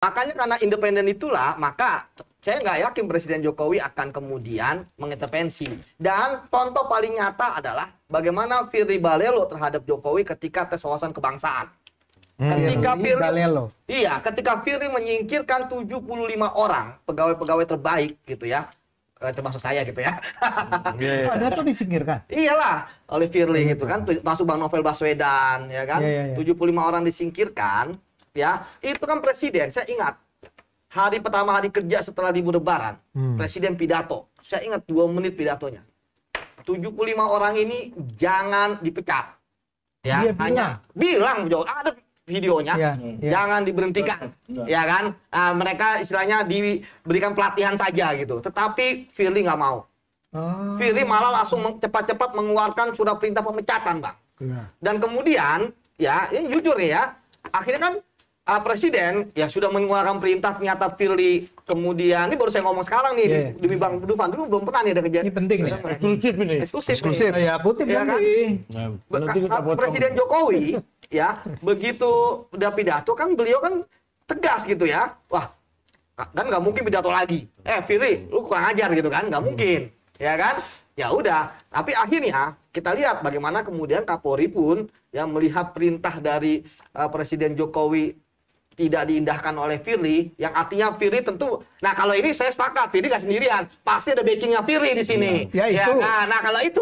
Makanya karena independen itulah, maka saya nggak yakin Presiden Jokowi akan kemudian mengintervensi. Dan contoh paling nyata adalah bagaimana Firly Balelo terhadap Jokowi ketika tes wawasan kebangsaan. Ketika ketika Firly menyingkirkan 75 orang pegawai-pegawai terbaik gitu ya, termasuk saya gitu ya. Ada tuh disingkirkan. Iyalah, oleh Firly gitu kan, masuk Bang Novel Baswedan ya kan. 75 orang disingkirkan ya. Itu kan presiden, saya ingat. Hari pertama hari kerja setelah libur lebaran, presiden pidato. Saya ingat 2 menit pidatonya. 75 orang ini jangan dipecat. Ya, Dia hanya bilang ada videonya, jangan diberhentikan, ya kan? Mereka istilahnya diberikan pelatihan saja gitu. Tetapi Firly nggak mau. Firly malah langsung cepat-cepat mengeluarkan surat perintah pemecatan, Bang. Dan kemudian, ya ini jujur ya, akhirnya kan Presiden ya sudah mengeluarkan perintah, ternyata Firly kemudian, ini baru saya ngomong sekarang nih, demi Bang Dufan, dulu belum pernah nih ada kejadian. Ini penting nih. Eksklusif. Ya, kutip ya kan? Presiden Jokowi ya, begitu udah pidato kan beliau kan tegas gitu ya. Wah, kan nggak mungkin pidato lagi. Firly, lu kurang ajar gitu kan? Nggak mungkin. Ya kan? Ya udah. Tapi akhirnya kita lihat bagaimana kemudian Kapolri pun yang melihat perintah dari Presiden Jokowi tidak diindahkan oleh Firly, yang artinya Firly tentu, nah kalau ini saya sepakat, Firly nggak sendirian, pasti ada backingnya Firly di sini. Ya, itu. Nah kalau itu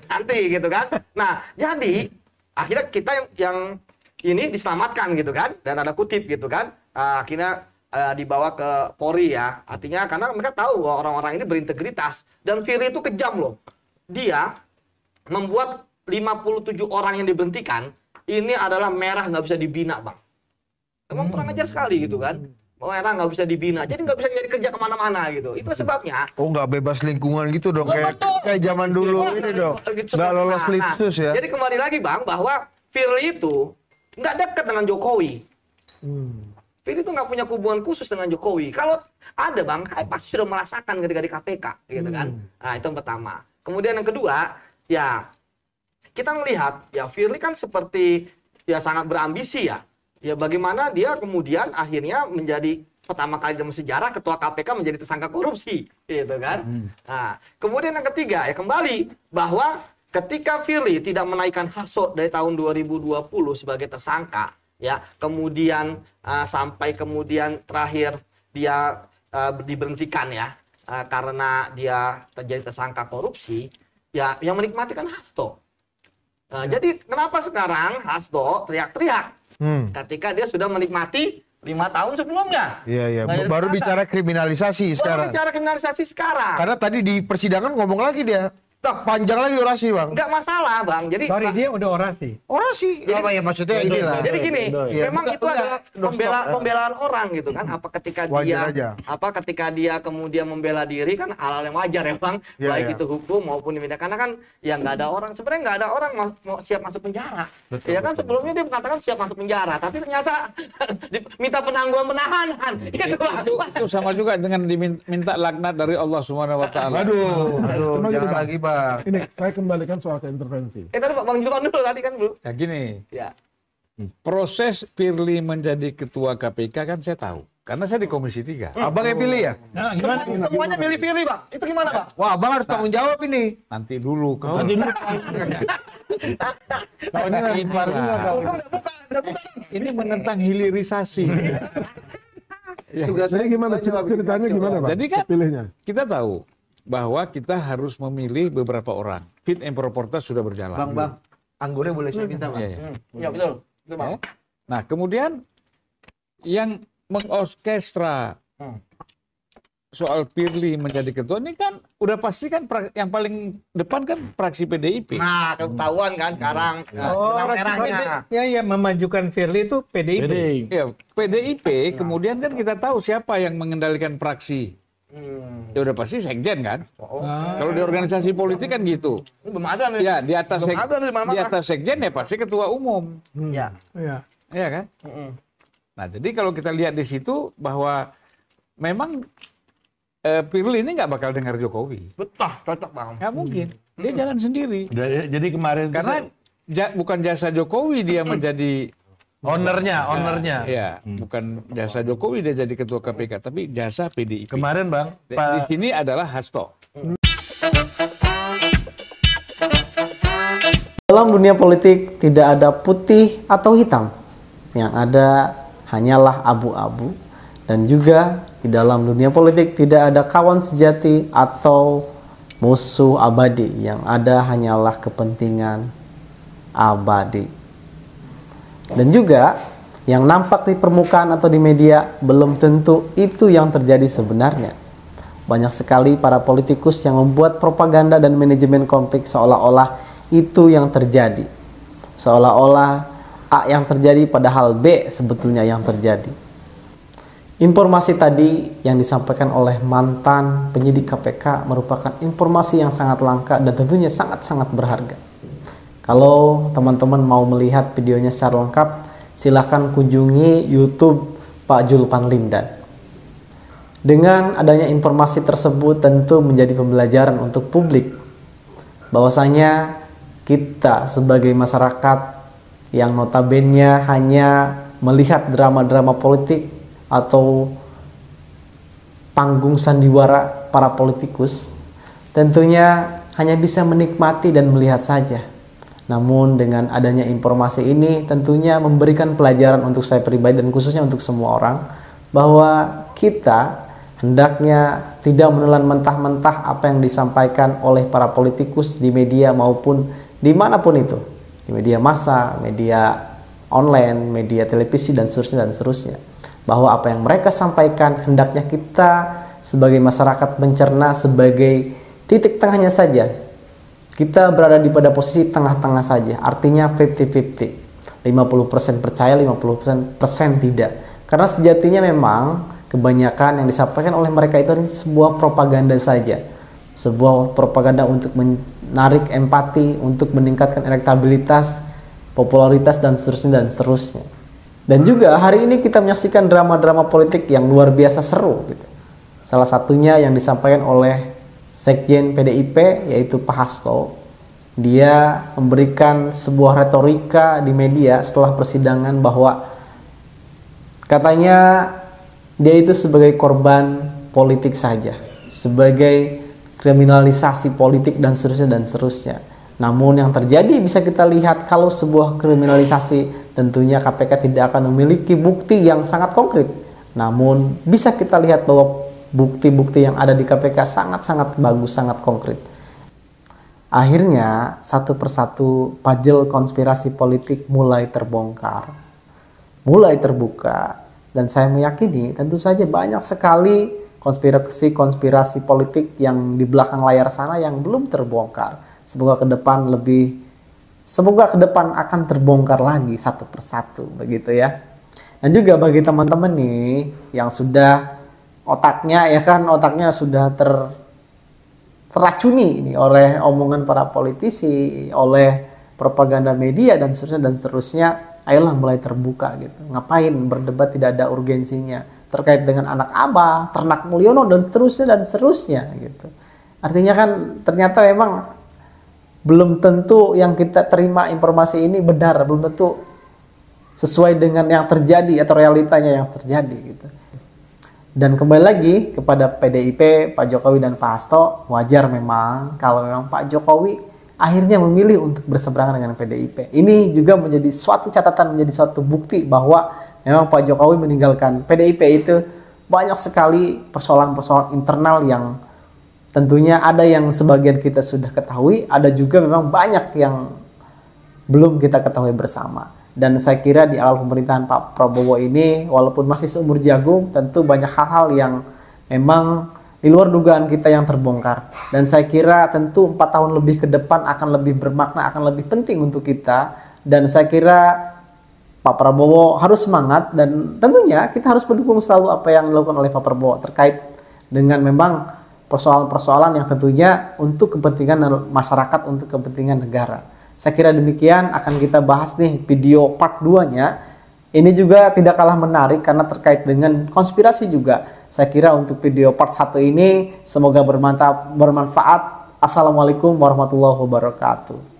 nanti gitu kan. Nah jadi akhirnya kita yang ini diselamatkan gitu kan, dan ada kutip gitu kan, akhirnya dibawa ke Polri ya, artinya karena mereka tahu bahwa orang-orang ini berintegritas, dan Firly itu kejam loh, dia membuat 57 orang yang diberhentikan ini adalah merah, nggak bisa dibina, Bang. Emang kurang ajar sekali gitu kan. Merah nggak bisa dibina, jadi nggak bisa nyari kerja kemana-mana gitu. Itu sebabnya. Oh, nggak bebas lingkungan gitu dong, kayak zaman dulu ini dong. Nggak lolos litsus ya. Jadi kembali lagi, Bang, bahwa Firly itu nggak dekat dengan Jokowi. Firly itu nggak punya hubungan khusus dengan Jokowi. Kalau ada, Bang, pasti sudah merasakan ketika di KPK gitu kan. Nah, itu yang pertama. Kemudian yang kedua, ya kita melihat ya Firly kan seperti ya sangat berambisi ya. Ya bagaimana dia kemudian akhirnya menjadi pertama kali dalam sejarah ketua KPK menjadi tersangka korupsi, gitu kan. Nah, kemudian yang ketiga ya kembali bahwa ketika Firly tidak menaikkan Hasso dari tahun 2020 sebagai tersangka, ya kemudian sampai kemudian terakhir dia diberhentikan ya karena dia terjadi tersangka korupsi, ya yang menikmati kan Hasto. Jadi kenapa sekarang Hasto teriak-teriak ketika dia sudah menikmati 5 tahun sebelumnya? Iya. Baru bicara kriminalisasi sekarang. Baru bicara kriminalisasi sekarang. Karena tadi di persidangan ngomong lagi dia. Panjang lagi orasi, Bang. Nggak masalah, Bang. Jadi Sorry, dia udah orasi. Orasi. Apa ya maksudnya inilah. Jadi gini, memang itu adalah pembelaan orang gitu kan. Wajar aja. Ketika dia kemudian membela diri kan hal-hal yang wajar ya, Bang. Baik itu hukum maupun pidana. Karena kan ya nggak ada orang, sebenarnya nggak ada orang mau siap masuk penjara. Ya kan sebelumnya dia mengatakan siap masuk penjara, tapi ternyata minta penangguhan penahanan. Itu sama juga dengan diminta laknat dari Allah Subhanahu wa taala. Aduh, jangan lagi, Bang. Ini saya kembalikan soal ke intervensi. Tadi Bang Julman dulu tadi kan dulu. Ya gini, Ya. proses Firly menjadi ketua KPK kan saya tahu. Karena saya di Komisi 3. Abang yang pilih ya? Nah, gimana? Semuanya milih Firly, Bang. Itu gimana, Bang? Wah, Abang harus tanggung jawab ini. Nanti dulu. Ini menentang hilirisasi. Jadi gimana ceritanya gimana, Pak? Jadi kan Pilihnya. kita tahu bahwa kita harus memilih beberapa orang. Fit and proper test sudah berjalan. Bang, anggurnya boleh saya minta, Bang. Iya, betul. Betul, Bang. Nah, kemudian yang mengorkestra soal Firly menjadi ketua ini kan udah pasti kan yang paling depan kan fraksi PDIP. Nah, ketahuan kan sekarang benang merahnya. Ya, memajukan Firly itu PDIP. Ya, PDIP kemudian kan kita tahu siapa yang mengendalikan fraksi. Ya udah pasti sekjen kan. Kalau di organisasi politik kan gitu. Ini belum ada nih. Ya, di atas Belum ada nih, mana-mana. di atas sekjen ya pasti ketua umum. Ya. Iya. Iya kan? Nah, jadi kalau kita lihat di situ bahwa memang Firly ini nggak bakal dengar Jokowi. Betul, cocok, Bang. Nggak mungkin. Dia jalan sendiri. Jadi kemarin Karena bukan jasa Jokowi dia menjadi Ownernya. Iya, bukan jasa Jokowi dia jadi ketua KPK, tapi jasa PDIP. Kemarin Bang, Di sini adalah Hasto. Dalam dunia politik tidak ada putih atau hitam. Yang ada hanyalah abu-abu. Dan juga di dalam dunia politik tidak ada kawan sejati atau musuh abadi. Yang ada hanyalah kepentingan abadi. Dan juga yang nampak di permukaan atau di media belum tentu itu yang terjadi sebenarnya. Banyak sekali para politikus yang membuat propaganda dan manajemen konflik seolah-olah itu yang terjadi. Seolah-olah A yang terjadi padahal B sebetulnya yang terjadi. Informasi tadi yang disampaikan oleh mantan penyidik KPK merupakan informasi yang sangat langka dan tentunya sangat-sangat berharga. Kalau teman-teman mau melihat videonya secara lengkap, silahkan kunjungi YouTube Pak Julpan Lindan. Dengan adanya informasi tersebut tentu menjadi pembelajaran untuk publik bahwasanya kita sebagai masyarakat yang notabene hanya melihat drama-drama politik atau panggung sandiwara para politikus, tentunya hanya bisa menikmati dan melihat saja. Namun dengan adanya informasi ini tentunya memberikan pelajaran untuk saya pribadi dan khususnya untuk semua orang bahwa kita hendaknya tidak menelan mentah-mentah apa yang disampaikan oleh para politikus di media maupun dimanapun itu, di media massa, media online, media televisi dan seterusnya, bahwa apa yang mereka sampaikan hendaknya kita sebagai masyarakat mencerna sebagai titik tengahnya saja. Kita berada di pada posisi tengah-tengah saja, artinya 50-50, 50% percaya, 50% tidak. Karena sejatinya memang kebanyakan yang disampaikan oleh mereka itu sebuah propaganda saja, sebuah propaganda untuk menarik empati, untuk meningkatkan elektabilitas, popularitas dan seterusnya. Dan juga hari ini kita menyaksikan drama-drama politik yang luar biasa seru gitu. Salah satunya yang disampaikan oleh Sekjen PDIP yaitu Pak Hasto. Dia memberikan sebuah retorika di media setelah persidangan bahwa katanya dia itu sebagai korban politik saja, sebagai kriminalisasi politik dan seterusnya. Namun yang terjadi bisa kita lihat kalau sebuah kriminalisasi tentunya KPK tidak akan memiliki bukti yang sangat konkret. Namun bisa kita lihat bahwa bukti-bukti yang ada di KPK sangat-sangat bagus, sangat konkret. Akhirnya satu persatu puzzle konspirasi politik mulai terbongkar, mulai terbuka, dan saya meyakini tentu saja banyak sekali konspirasi politik yang di belakang layar sana yang belum terbongkar. Semoga ke depan akan terbongkar lagi satu persatu begitu ya. Dan juga bagi teman-teman nih yang sudah otaknya sudah teracuni ini oleh omongan para politisi, oleh propaganda media dan seterusnya, ayolah mulai terbuka gitu. Ngapain berdebat tidak ada urgensinya terkait dengan anak Abah, Ternak Mulyono dan seterusnya gitu. Artinya kan ternyata memang belum tentu yang kita terima informasi ini benar, belum tentu sesuai dengan yang terjadi atau realitanya yang terjadi gitu. Dan kembali lagi kepada PDIP, Pak Jokowi dan Pak Hasto, wajar memang kalau memang Pak Jokowi akhirnya memilih untuk berseberangan dengan PDIP. Ini juga menjadi suatu catatan, menjadi suatu bukti bahwa memang Pak Jokowi meninggalkan PDIP itu banyak sekali persoalan-persoalan internal yang tentunya ada yang sebagian kita sudah ketahui, ada juga memang banyak yang belum kita ketahui bersama. Dan saya kira di awal pemerintahan Pak Prabowo ini, walaupun masih seumur jagung, tentu banyak hal-hal yang memang di luar dugaan kita yang terbongkar. Dan saya kira tentu 4 tahun lebih ke depan akan lebih bermakna, akan lebih penting untuk kita. Dan saya kira Pak Prabowo harus semangat dan tentunya kita harus mendukung selalu apa yang dilakukan oleh Pak Prabowo terkait dengan memang persoalan-persoalan yang tentunya untuk kepentingan masyarakat, untuk kepentingan negara. Saya kira demikian akan kita bahas nih video part 2-nya. Ini juga tidak kalah menarik karena terkait dengan konspirasi juga. Saya kira untuk video part 1 ini semoga bermanfaat. Assalamualaikum warahmatullahi wabarakatuh.